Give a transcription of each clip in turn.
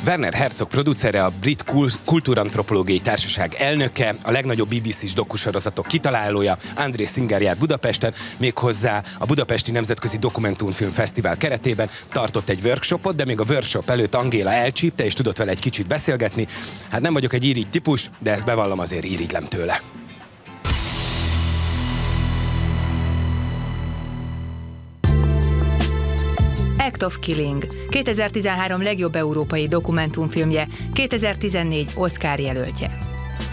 Werner Herzog producere, a brit Kultúrantropológiai Társaság elnöke, a legnagyobb BBC-s dokusorozatok kitalálója, André Singer Budapesten, méghozzá a Budapesti Nemzetközi Dokumentumfilm-fesztivál keretében tartott egy workshopot, de még a workshop előtt Angéla elcsípte, és tudott vele egy kicsit beszélgetni. Hát nem vagyok egy irigy típus, de ezt bevallom, azért irigylem tőle. Act of Killing, 2013 legjobb európai dokumentumfilmje, 2014 Oscar jelöltje.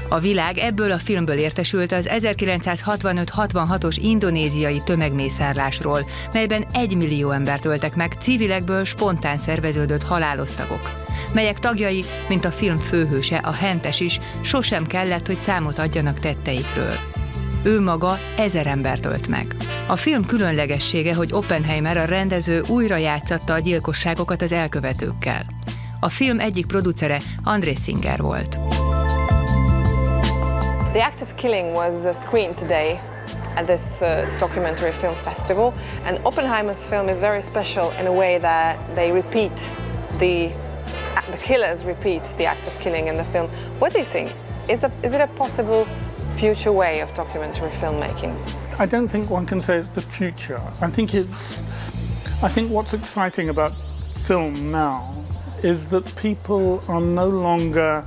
A világ ebből a filmből értesült az 1965-66-os indonéziai tömegmészárlásról, melyben 1 millió embert öltek meg civilekből spontán szerveződött halálosztagok, melyek tagjai, mint a film főhőse, a hentes is, sosem kellett, hogy számot adjanak tetteikről. Ő maga 1000 embert ölt meg. A film különlegessége, hogy Oppenheimer, a rendező újra játszatta a gyilkosságokat az elkövetőkkel. A film egyik producere André Singer volt. The Act of Killing was screened today at this documentary film festival, and Oppenheimer's film is very special in a way that they repeat the killers repeat the act of killing in the film. What do you think? Is it a possible future way of documentary filmmaking? I don't think one can say it's the future. I think what's exciting about film now is that people are no longer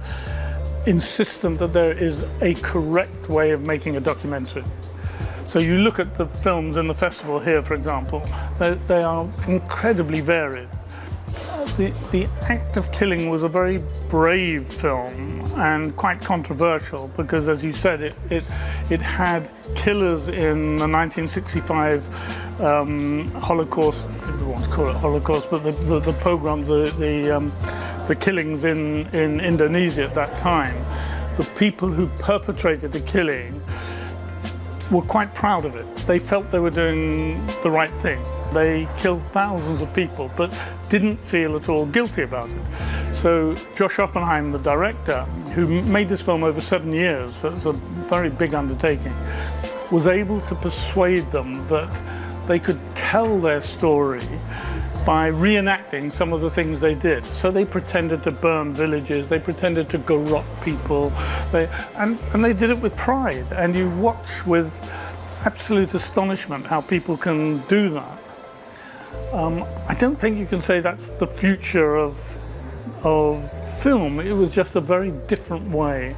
insistent that there is a correct way of making a documentary. So you look at the films in the festival here, for example, they are incredibly varied. The Act of Killing was a very brave film and quite controversial because, as you said, it had killers in the 1965 Holocaust, I don't want to call it Holocaust, but the pogrom, the killings in Indonesia at that time. The people who perpetrated the killing were quite proud of it. They felt they were doing the right thing. They killed thousands of people, but didn't feel at all guilty about it. So Josh Oppenheim, the director, who made this film over 7 years, so it's a very big undertaking, was able to persuade them that they could tell their story by reenacting some of the things they did. So they pretended to burn villages, they pretended to garrote people, and they did it with pride. And you watch with absolute astonishment how people can do that. I don't think you can say that's the future of film. It was just a very different way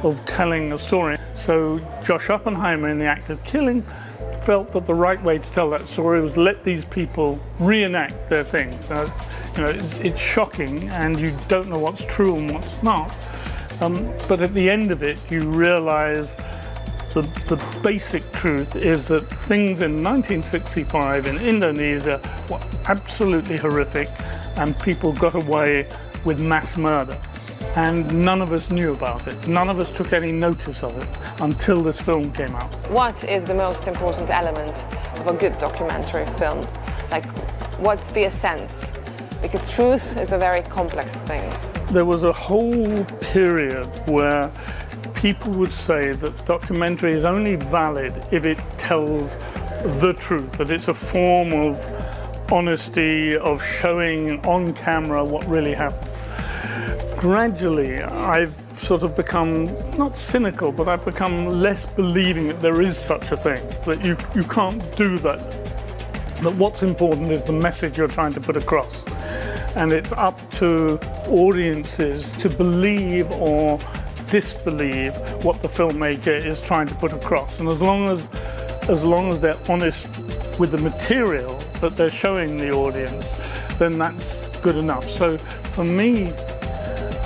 of telling a story. So Josh Oppenheimer, in The Act of Killing, felt that the right way to tell that story was let these people reenact their things. Now, you know, it's shocking and you don't know what's true and what's not, but at the end of it you realize the basic truth is that things in 1965 in Indonesia were absolutely horrific and people got away with mass murder. And none of us knew about it. None of us took any notice of it until this film came out. What is the most important element of a good documentary film? Like, what's the essence? Because truth is a very complex thing. There was a whole period where people would say that documentary is only valid if it tells the truth, that it's a form of honesty, of showing on camera what really happened. Gradually, I've sort of become, not cynical, but I've become less believing that there is such a thing, that you can't do that. That what's important is the message you're trying to put across. And it's up to audiences to believe or disbelieve what the filmmaker is trying to put across. And as long as they're honest with the material that they're showing the audience, then that's good enough. So for me,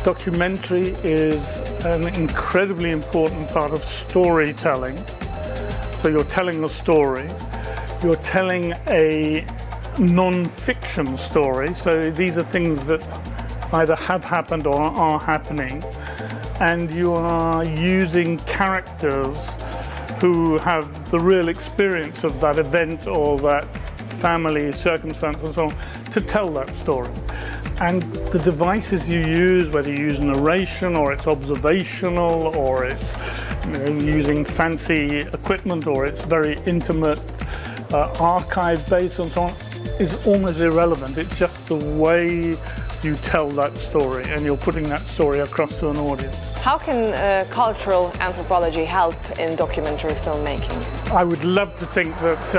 documentary is an incredibly important part of storytelling. So you're telling a story, you're telling a non-fiction story. So these are things that either have happened or are happening. And you are using characters who have the real experience of that event or that family circumstance and so on to tell that story. And the devices you use, whether you use narration or it's observational or it's using fancy equipment or it's very intimate, archive-based and so on, is almost irrelevant. It's just the way you tell that story and you're putting that story across to an audience. How can cultural anthropology help in documentary filmmaking? I would love to think that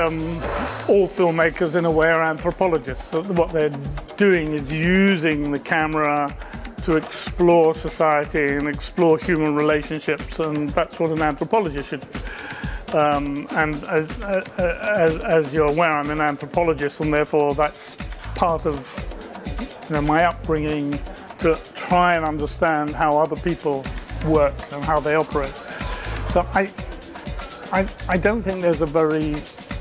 all filmmakers in a way are anthropologists. That what they're doing is using the camera to explore society and explore human relationships, and that's what an anthropologist should do. And as you're aware, I'm an anthropologist, and therefore that's part of my upbringing to try and understand how other people work and how they operate. So I don't think there's a very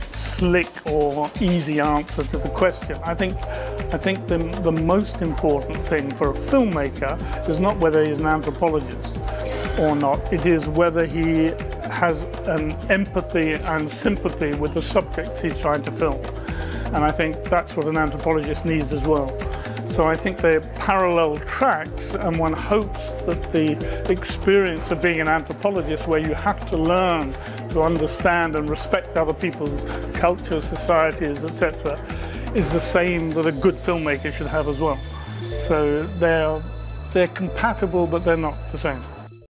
slick or easy answer to the question. I think the most important thing for a filmmaker is not whether he's an anthropologist or not. It is whether he has an empathy and sympathy with the subjects he's trying to film. And I think that's what an anthropologist needs as well. So I think they're parallel tracks, and one hopes that the experience of being an anthropologist, where you have to learn to understand and respect other people's cultures, societies, etc., is the same that a good filmmaker should have as well. So they're compatible, but they're not the same.